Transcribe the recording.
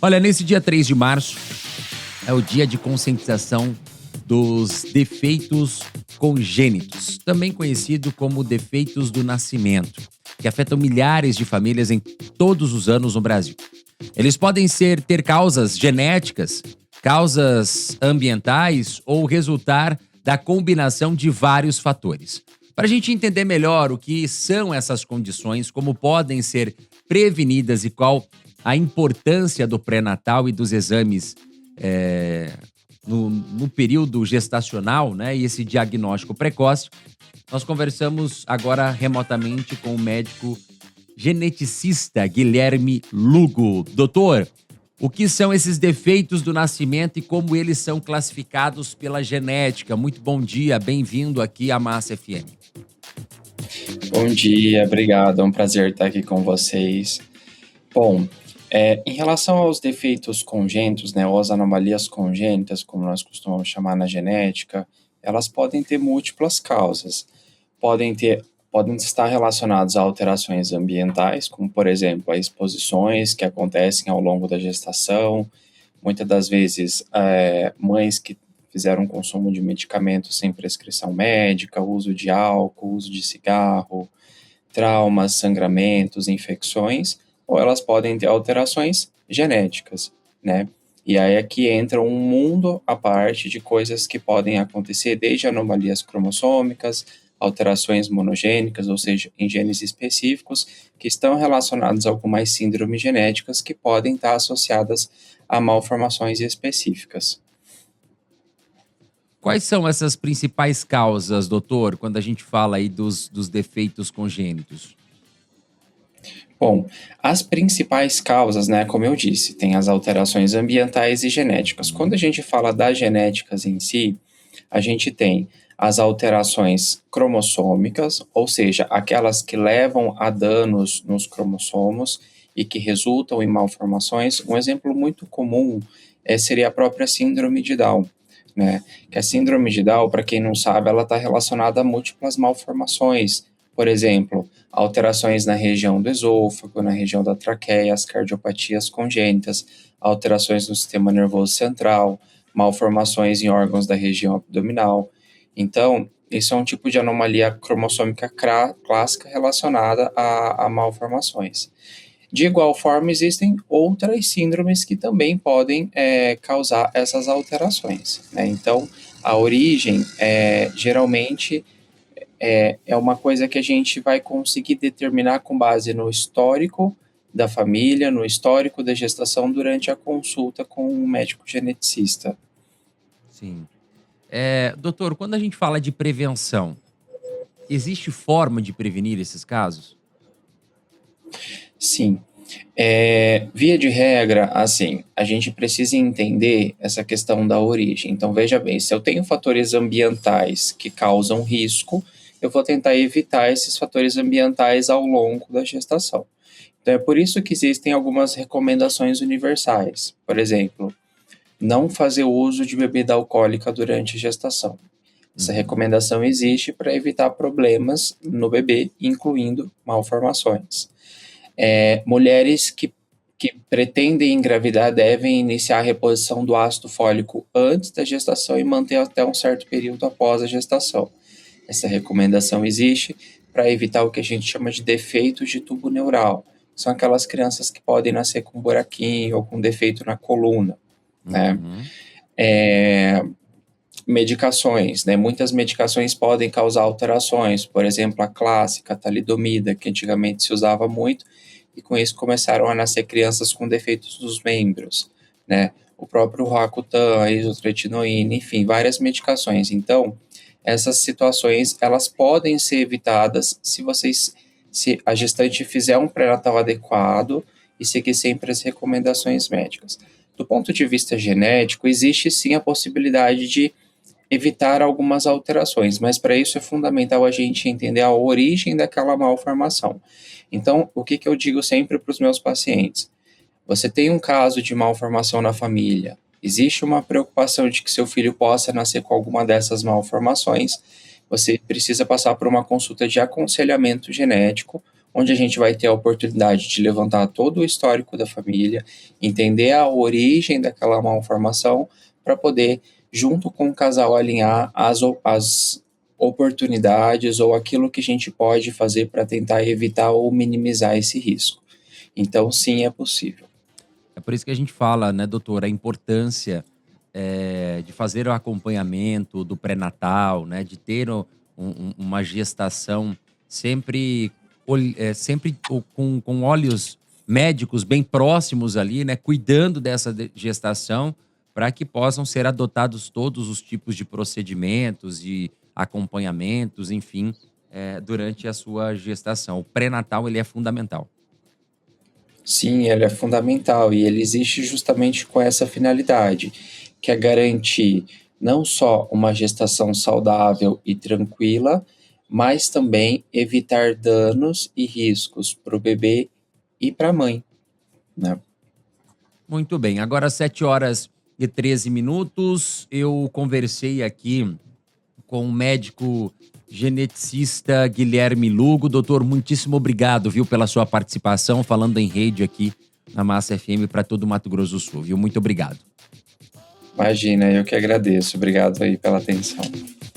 Olha, nesse dia 3 de março é o dia de conscientização dos defeitos congênitos, também conhecido como defeitos do nascimento, que afetam milhares de famílias em todos os anos no Brasil. Eles podem ter causas genéticas, causas ambientais ou resultar da combinação de vários fatores. Para a gente entender melhor o que são essas condições, como podem ser prevenidas e qual a importância do pré-natal e dos exames no período gestacional, né, e esse diagnóstico precoce, nós conversamos agora remotamente com o médico geneticista Guilherme Lugo. Doutor, o que são esses defeitos do nascimento e como eles são classificados pela genética? Muito bom dia, bem-vindo aqui à Massa FM. Bom dia, obrigado, é um prazer estar aqui com vocês. Bom, em relação aos defeitos congênitos, né, ou as anomalias congênitas, como nós costumamos chamar na genética, elas podem ter múltiplas causas. Podem estar relacionados a alterações ambientais, como, por exemplo, a exposições que acontecem ao longo da gestação. Muitas das vezes, mães que fizeram consumo de medicamentos sem prescrição médica, uso de álcool, uso de cigarro, traumas, sangramentos, infecções, ou elas podem ter alterações genéticas, né? E aí aqui entra um mundo à parte de coisas que podem acontecer, desde anomalias cromossômicas, alterações monogênicas, ou seja, em genes específicos, que estão relacionados a algumas síndromes genéticas que podem estar associadas a malformações específicas. Quais são essas principais causas, doutor, quando a gente fala aí dos defeitos congênitos? Bom, as principais causas, né, como eu disse, tem as alterações ambientais e genéticas. Quando a gente fala das genéticas em si, a gente tem as alterações cromossômicas, ou seja, aquelas que levam a danos nos cromossomos e que resultam em malformações. Um exemplo muito comum seria a própria síndrome de Down, né? Que a síndrome de Down, para quem não sabe, ela está relacionada a múltiplas malformações. Por exemplo, alterações na região do esôfago, na região da traqueia, as cardiopatias congênitas, alterações no sistema nervoso central, malformações em órgãos da região abdominal. Então, isso é um tipo de anomalia cromossômica clássica relacionada a malformações. De igual forma, existem outras síndromes que também podem causar essas alterações, né? Então, a origem geralmente é uma coisa que a gente vai conseguir determinar com base no histórico da família, no histórico da gestação durante a consulta com um médico geneticista. Sim. Doutor, quando a gente fala de prevenção, existe forma de prevenir esses casos? Sim. Via de regra, assim, a gente precisa entender essa questão da origem. Então, veja bem, se eu tenho fatores ambientais que causam risco, eu vou tentar evitar esses fatores ambientais ao longo da gestação. Então, é por isso que existem algumas recomendações universais. Por exemplo, não fazer uso de bebida alcoólica durante a gestação. Essa recomendação existe para evitar problemas no bebê, incluindo malformações. Mulheres que pretendem engravidar devem iniciar a reposição do ácido fólico antes da gestação e manter até um certo período após a gestação. Essa recomendação existe para evitar o que a gente chama de defeitos de tubo neural. São aquelas crianças que podem nascer com buraquinho ou com defeito na coluna, né? Medicações, né? Muitas medicações podem causar alterações, por exemplo, a clássica, a talidomida, que antigamente se usava muito, e com isso começaram a nascer crianças com defeitos dos membros, né? O próprio Roacutan, a isotretinoína, enfim, várias medicações. Então, essas situações, elas podem ser evitadas se a gestante fizer um pré-natal adequado e seguir sempre as recomendações médicas. Do ponto de vista genético, existe sim a possibilidade de evitar algumas alterações, mas para isso é fundamental a gente entender a origem daquela malformação. Então, o que eu digo sempre para os meus pacientes? Você tem um caso de malformação na família, existe uma preocupação de que seu filho possa nascer com alguma dessas malformações, você precisa passar por uma consulta de aconselhamento genético, onde a gente vai ter a oportunidade de levantar todo o histórico da família, entender a origem daquela malformação, para poder, junto com o casal, alinhar as oportunidades ou aquilo que a gente pode fazer para tentar evitar ou minimizar esse risco. Então, sim, é possível. É por isso que a gente fala, né, doutor, a importância de fazer o acompanhamento do pré-natal, né, de ter uma gestação sempre, sempre com olhos médicos bem próximos ali, né, cuidando dessa gestação para que possam ser adotados todos os tipos de procedimentos e acompanhamentos, enfim, durante a sua gestação. O pré-natal, ele é fundamental. Sim, ele é fundamental e ele existe justamente com essa finalidade, que é garantir não só uma gestação saudável e tranquila, mas também evitar danos e riscos para o bebê e para a mãe, né? Muito bem, agora 7h13. Eu conversei aqui com o médico geneticista Guilherme Lugo. Doutor, muitíssimo obrigado, viu, pela sua participação, falando em rede aqui na Massa FM para todo o Mato Grosso do Sul, viu? Muito obrigado. Imagina, eu que agradeço. Obrigado aí pela atenção.